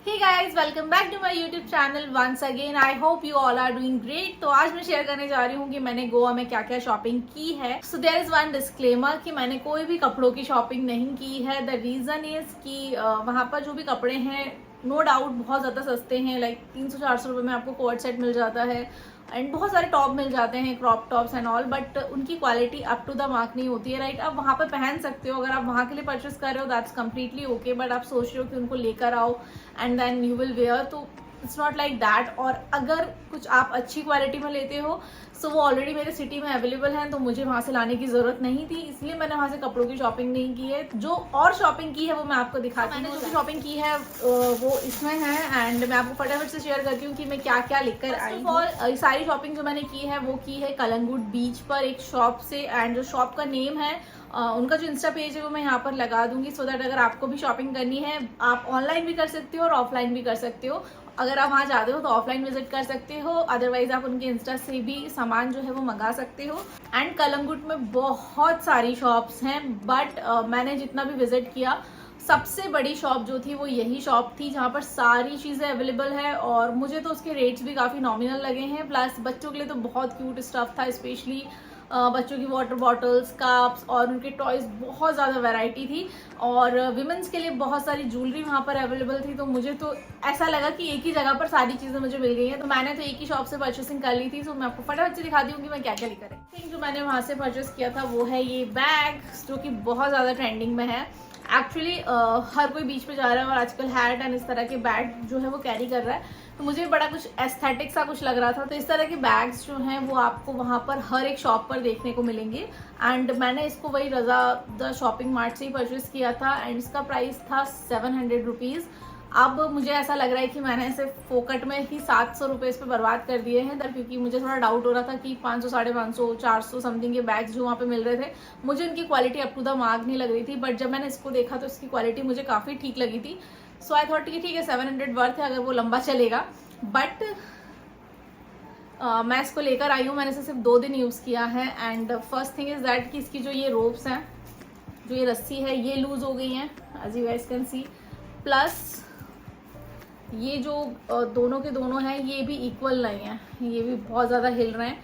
Hey guys, welcome back to my YouTube channel once again. I hope you all are doing great. तो आज मैं share करने जा रही हूँ कि मैंने गोवा में क्या क्या शॉपिंग की है. So there is one disclaimer कि मैंने कोई भी कपड़ों की शॉपिंग नहीं की है. The reason is कि वहाँ पर जो भी कपड़े हैं नो डाउट बहुत ज़्यादा सस्ते हैं. लाइक 300-400 रुपये में आपको कोट सेट मिल जाता है एंड बहुत सारे टॉप मिल जाते हैं, crop tops and all, but उनकी quality up to the mark नहीं होती है. राइट, आप वहाँ पर पहन सकते हो, अगर आप वहाँ के लिए परचेस कर रहे हो दैट्स कम्प्लीटली ओके, बट आप सोच रहे हो कि उनको लेकर आओ and then you will wear, तो इट्स नॉट लाइक दैट. और अगर कुछ आप अच्छी क्वालिटी में लेते हो सो वो ऑलरेडी मेरे सिटी में अवेलेबल हैं, तो मुझे वहाँ से लाने की ज़रूरत नहीं थी, इसलिए मैंने वहाँ से कपड़ों की शॉपिंग नहीं की है. जो और शॉपिंग की है वो मैं आपको दिखाती हूँ. जो शॉपिंग की है वो इसमें है एंड मैं आपको फटाफट से शेयर करती हूँ कि मैं क्या क्या लेकर आई. और सारी शॉपिंग जो मैंने की है वो की है कलंगुट बीच पर एक शॉप से, एंड जो शॉप का नेम है उनका जो इंस्टा पेज है वो मैं यहाँ पर लगा दूंगी, सो दैट अगर आपको भी शॉपिंग करनी है आप ऑनलाइन भी कर सकते हो और ऑफलाइन भी कर सकते हो. अगर आप वहाँ जाते हो तो ऑफलाइन विजिट कर सकते हो, अदरवाइज आप उनके इंस्टा से भी सामान जो है वो मंगा सकते हो. एंड कलंगुट में बहुत सारी शॉप्स हैं, बट मैंने जितना भी विजिट किया सबसे बड़ी शॉप जो थी वो यही शॉप थी जहाँ पर सारी चीज़ें अवेलेबल है, और मुझे तो उसके रेट्स भी काफ़ी नॉमिनल लगे हैं. प्लस बच्चों के लिए तो बहुत क्यूट स्टफ था, स्पेशली बच्चों की वाटर बॉटल्स, कप्स और उनके टॉयज, बहुत ज़्यादा वैरायटी थी. और विमेंस के लिए बहुत सारी ज्वेलरी वहाँ पर अवेलेबल थी, तो मुझे तो ऐसा लगा कि एक ही जगह पर सारी चीज़ें मुझे मिल गई हैं, तो मैंने तो एक ही शॉप से परचेसिंग कर ली थी. तो मैं आपको फटाफट से दिखाती हूँ कि मैं क्या क्या लेकर आई. जो मैंने वहाँ से परचेस किया था वो है ये बैग, जो कि बहुत ज़्यादा ट्रेंडिंग में है. एक्चुअली हर कोई बीच पे जा रहा है और आजकल हैट एंड इस तरह के बैग जो है वो कैरी कर रहा है, तो मुझे बड़ा कुछ एस्थेटिक सा कुछ लग रहा था. तो इस तरह के बैग्स जो हैं वो आपको वहाँ पर हर एक शॉप पर देखने को मिलेंगे. एंड मैंने इसको वही रज़ा द शॉपिंग मार्ट से ही परचेस किया था एंड इसका प्राइस था 700 रुपीज़. अब मुझे ऐसा लग रहा है कि मैंने ऐसे फोकट में ही 700 रुपये इस पर बर्बाद कर दिए हैं, क्योंकि मुझे थोड़ा डाउट हो रहा था कि 500, 550, 400 समथिंग के बैग्स जो वहाँ पे मिल रहे थे, मुझे उनकी quality up to the mark नहीं लग रही थी. बट जब मैंने इसको देखा तो इसकी क्वालिटी मुझे काफ़ी ठीक लगी थी. सो आई थॉट कि ठीक है 700 वर्थ है अगर वो लंबा चलेगा. बट मैं इसको लेकर आई हूँ, मैंने इसे सिर्फ 2 दिन यूज़ किया है. And first thing is that कि इसकी जो ये रोप्स हैं, जो ये रस्सी है, ये लूज़ हो गई हैं as you guys can see. Plus ये जो दोनों के दोनों हैं ये भी इक्वल नहीं है, ये भी बहुत ज़्यादा हिल रहे हैं.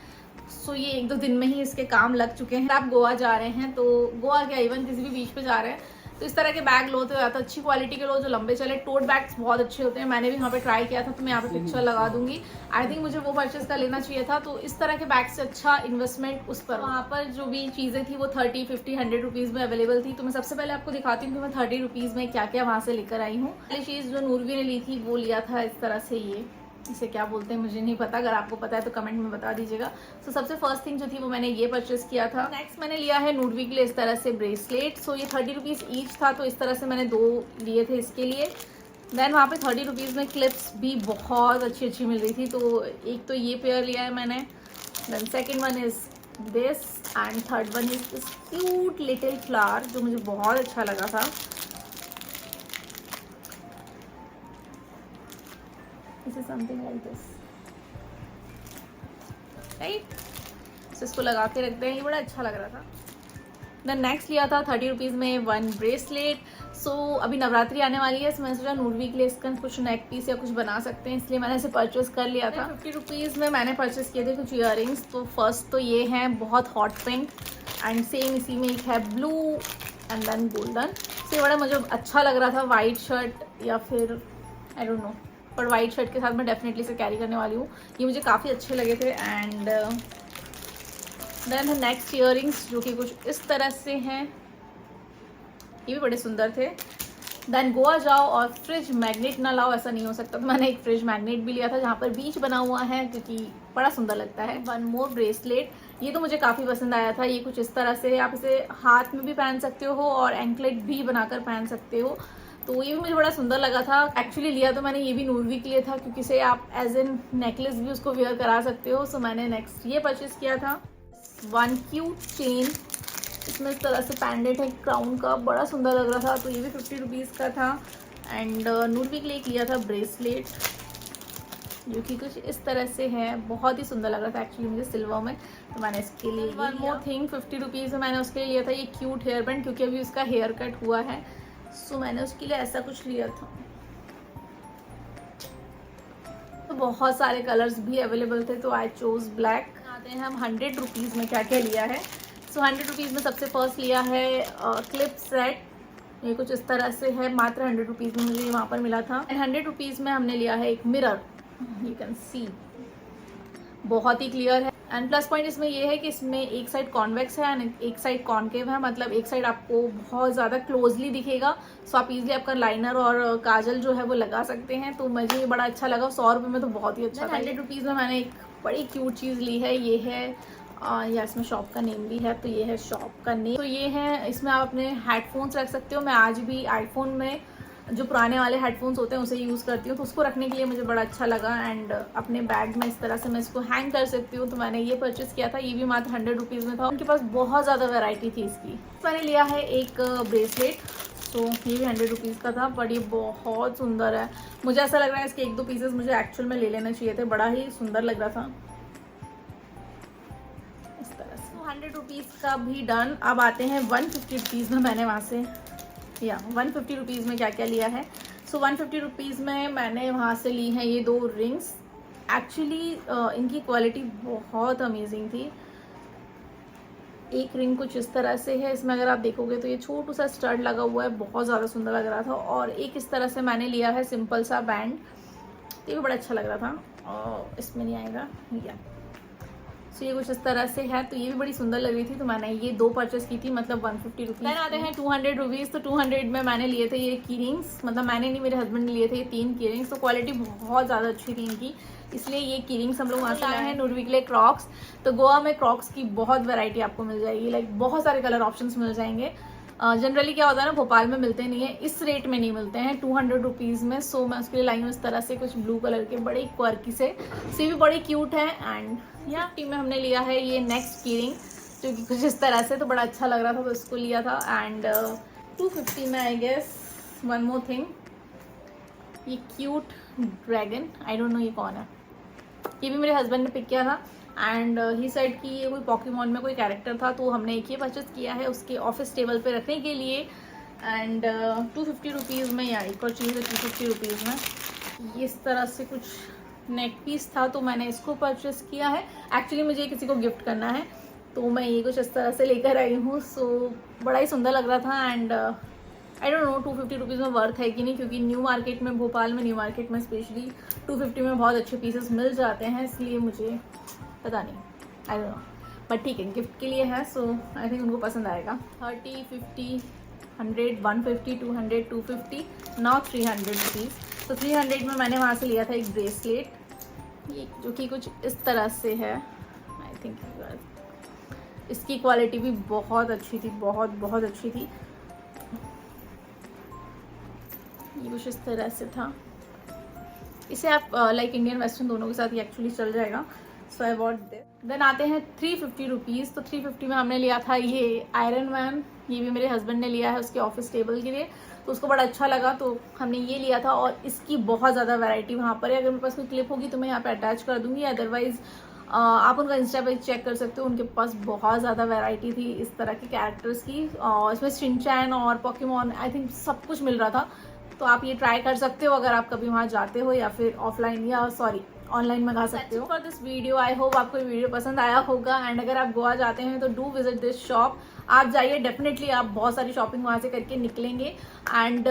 सो ये 1-2 दिन में ही इसके काम लग चुके हैं. आप गोवा जा रहे हैं तो गोवा क्या इवन किसी भी बीच पे जा रहे हैं तो इस तरह के बैग लो तो या तो अच्छी क्वालिटी के लो जो लंबे चले. टोट बैग्स बहुत अच्छे होते हैं, मैंने भी यहाँ पे ट्राई किया था, तो मैं यहाँ पे पिक्चर लगा दूंगी. आई थिंक मुझे वो परचेस कर लेना चाहिए था. तो इस तरह के बैग से अच्छा इन्वेस्टमेंट उस पर. वहाँ पर जो भी चीज़ें थी वो 30, 50, 100 रुपीज़ में अवेलेबल थी. तो मैं सबसे पहले आपको दिखाती हूँ कि मैं 30 रुपीज़ में क्या क्या वहाँ से लेकर आई हूँ. पहली चीज़ जो नूरवी ने ली थी वो लिया था इस तरह से, ये इसे क्या बोलते हैं मुझे नहीं पता, अगर आपको पता है तो कमेंट में बता दीजिएगा. तो सबसे फर्स्ट थिंग जो थी वो मैंने ये परचेस किया था. नेक्स्ट मैंने लिया है नूरवी के लिए इस तरह से ब्रेसलेट. सो ये 30 रुपीज़ ईच था, तो इस तरह से मैंने 2 लिए थे इसके लिए. देन वहाँ पे 30 रुपीज़ में क्लिप्स भी बहुत अच्छी मिल रही थी, तो एक तो ये पेयर लिया है मैंने. Then second one is this and third one is this cute little flower जो मुझे बहुत अच्छा लगा था. This is something like this, right? So इसको लगा के रखते हैं, ये बड़ा अच्छा लग रहा था. देन नेक्स्ट लिया था 30 रुपीज़ में 1 ब्रेसलेट. सो अभी नवरात्रि आने वाली है, तो मैंने सोचा नूरवी के लिए इसका कुछ नेक पीस या कुछ बना सकते हैं, इसलिए मैंने इसे परचेस कर लिया था. 50 रुपीज़ में मैंने परचेस किए थे कुछ ईयरिंग्स. तो फर्स्ट तो ये हैं बहुत हॉट पिंक एंड सेम इसी में एक है ब्लू एंड देन गोल्डन. तो ये बड़ा मुझे अच्छा लग रहा था, वाइट शर्ट या फिर आई डोंट नो, पर वाइट शर्ट के साथ मैं डेफिनेटली इसे कैरी करने वाली हूँ. ये मुझे काफ़ी अच्छे लगे थे. एंड देन नेक्स्ट ईयरिंग्स जो कि कुछ इस तरह से हैं, ये भी बड़े सुंदर थे. देन गोवा जाओ और फ्रिज मैग्नेट ना लाओ, ऐसा नहीं हो सकता, तो मैंने एक फ्रिज मैग्नेट भी लिया था जहाँ पर बीच बना हुआ है, क्योंकि बड़ा सुंदर लगता है. 1 मोर ब्रेसलेट, ये तो मुझे काफ़ी पसंद आया था. ये कुछ इस तरह से, आप इसे हाथ में भी पहन सकते हो और एंकलेट भी बनाकर पहन सकते हो, तो ये भी मुझे बड़ा सुंदर लगा था. एक्चुअली लिया तो मैंने ये भी नूरवी के लिए था, क्योंकि इसे आप एज एन नेकलेस भी उसको वेयर करा सकते हो. सो मैंने नेक्स्ट ये परचेस किया था 1 क्यूट चेन. इसमें इस तरह से पैंडेंट है क्राउन का, बड़ा सुंदर लग रहा था, तो ये भी 50 रुपीज़ का था. एंड नूरवी के लिए एक लिया था ब्रेसलेट जो कि कुछ इस तरह से है, बहुत ही सुंदर लग रहा था एक्चुअली मुझे सिल्वर में, तो मैंने इसके लिए. 1 मोर थिंग 50 रुपीज़ में मैंने उसके लिए लिया था ये क्यूट हेयर बैंड, क्योंकि अभी उसका हेयर कट हुआ है, सो मैंने उसके लिए ऐसा कुछ लिया था. बहुत सारे कलर्स भी अवेलेबल थे तो आई चोज ब्लैक। आते हैं हम 100 रुपीज़ में क्या क्या लिया है। सो 100 रुपीज़ में सबसे फर्स्ट लिया है क्लिप सेट। ये कुछ इस तरह से है, मात्र 100 रुपीज़ में मुझे वहाँ पर मिला था। एंड 100 रुपीज़ में हमने लिया है एक मिरर, यू कैन सी बहुत ही क्लियर है। एंड प्लस पॉइंट इसमें ये है कि इसमें एक साइड कॉन्वेक्स है एंड एक साइड कॉन्केव है, मतलब एक साइड आपको बहुत ज़्यादा क्लोजली दिखेगा, सो आप इजीली आपका लाइनर और काजल जो है वो लगा सकते हैं। तो मुझे ये बड़ा अच्छा लगा, 100 रुपये में तो बहुत ही अच्छा था। 100 रुपीज़ में मैंने एक बड़ी क्यूट चीज़ ली है, ये है या इसमें शॉप का नेम भी है, तो ये है शॉप का नेम। तो ये है, इसमें आप अपने हेडफोन्स रख सकते हो। मैं आज भी आईफोन में जो पुराने वाले हेडफोन्स होते हैं उसे यूज़ करती हूँ, तो उसको रखने के लिए मुझे बड़ा अच्छा लगा। एंड अपने बैग में इस तरह से मैं इसको हैंग कर सकती हूँ, तो मैंने ये परचेस किया था। ये भी मात्र 100 रुपीज़ में था। उनके पास बहुत ज़्यादा वैरायटी थी इसकी। मैंने लिया है एक ब्रेसलेट, तो ये भी 100 रुपीज़ का था, बट ये बहुत सुंदर है। मुझे ऐसा लग रहा है इसके 1-2 पीसेस मुझे एक्चुअल में ले लेना चाहिए थे, बड़ा ही सुंदर लग रहा था इस तरह से। 100 रुपीज़ का भी डन। अब आते हैं 150 रुपीज़ में। मैंने वहाँ से 150 रुपीज़ में क्या क्या लिया है। सो 150 रुपीज़ में मैंने वहाँ से ली हैं ये 2 रिंग्स। एक्चुअली इनकी क्वालिटी बहुत अमेजिंग थी। एक रिंग कुछ इस तरह से है, इसमें अगर आप देखोगे तो ये छोटू सा स्टड लगा हुआ है, बहुत ज़्यादा सुंदर लग रहा था। और एक इस तरह से मैंने लिया है सिंपल सा बैंड, ये भी बड़ा अच्छा लग रहा था। और इसमें नहीं आएगा या सो ये कुछ इस तरह से है, तो ये भी बड़ी सुंदर लग रही थी, तो मैंने ये 2 परचेस की थी, मतलब 150 रुपीज़। देन आते हैं 200 रुपीज़। तो 200 में मैंने लिए थे ये की रिंग्स, मतलब मैंने नहीं, मेरे हस्बैंड ने लिए थे ये 3 की रिंग्स। तो क्वालिटी बहुत ज़्यादा अच्छी थी इनकी, इसलिए ये की रिंग्स हम लोग वहाँ से लाए हैं। नुडवी के लिए क्रॉक्स। तो गोवा में क्रॉक्स की बहुत वैरायटी आपको मिल जाएगी, लाइक बहुत सारे कलर ऑप्शंस मिल जाएंगे। जनरली क्या होता है ना, भोपाल में मिलते नहीं है, इस रेट में नहीं मिलते हैं 200 रुपीज़ में। सो मैं उसके लिए लाई हूँ इस तरह से कुछ ब्लू कलर के बड़े क्वर्की से भी बड़े क्यूट है। एंड यहाँ टी में हमने लिया है ये नेक्स्ट की रिंग, जो कि कुछ इस तरह से, तो बड़ा अच्छा लग रहा था तो इसको लिया था। एंड 250 में I guess one more thing, ये cute dragon, I don't know ये कौन है, ये भी मेरे हस्बैंड ने पिक किया था। एंड ही सेड कि ये कोई पॉकीमॉन में कोई कैरेक्टर था, तो हमने एक ये परचेस किया है उसके ऑफिस टेबल पे रखने के लिए। एंड 250 रुपीज़ में, या एक और चीज़ है 250 रुपीज़ में, ये इस तरह से कुछ नेक पीस था, तो मैंने इसको परचेस किया है। एक्चुअली मुझे किसी को गिफ्ट करना है, तो मैं ये कुछ इस तरह से लेकर आई हूँ। सो बड़ा ही सुंदर लग रहा था। And I don't no 250 rupees में वर्थ है कि नहीं, क्योंकि न्यू मार्केट में, भोपाल में न्यू मार्केट में स्पेशली 250 में बहुत अच्छे पीसेस मिल जाते हैं, इसलिए मुझे पता नहीं, आई डोंट नो, बट ठीक है, गिफ्ट के लिए है, सो आई थिंक उनको पसंद आएगा। 30, 50, 100, 150, 200, 250, नाउ 300 रुपीज़। तो 300 में मैंने वहाँ से लिया था एक ब्रेसलेट, ये जो कि कुछ इस तरह से है। आई थिंक इसकी क्वालिटी भी बहुत अच्छी थी, बहुत बहुत अच्छी थी। ये कुछ इस तरह से था, इसे आप लाइक इंडियन वेस्टर्न दोनों के साथ ये एक्चुअली चल जाएगा। सो आई वॉट दिस। देन आते हैं 350 रुपीज़। तो 350 में हमने लिया था ये आयरन मैन, ये भी मेरे हस्बैंड ने लिया है उसके ऑफिस टेबल के लिए, तो उसको बड़ा अच्छा लगा, तो हमने ये लिया था। और इसकी बहुत ज़्यादा वैरायटी वहाँ पर है, अगर मेरे पास कोई क्लिप होगी तो मैं यहाँ पे अटैच कर दूँगी, अदरवाइज़ आप उनका इंस्टा पेज चेक कर सकते हो, उनके पास बहुत ज़्यादा वैरायटी थी इस तरह के कैरेक्टर्स की। और इसमें शिनचैन और पॉकीमॉन आई थिंक सब कुछ मिल रहा था, तो आप ये ट्राई कर सकते हो अगर आप कभी वहाँ जाते हो, या फिर ऑफलाइन या ऑनलाइन मंगा सकते हो। For this video, I hope आपको ये वीडियो पसंद आया होगा। एंड अगर आप गोवा जाते हैं तो डू विजिट दिस शॉप, आप जाइए, डेफिनेटली आप बहुत सारी शॉपिंग वहाँ से करके निकलेंगे। एंड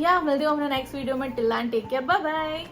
या मिलते हो अपने नेक्स्ट वीडियो में। Till end take care, bye bye.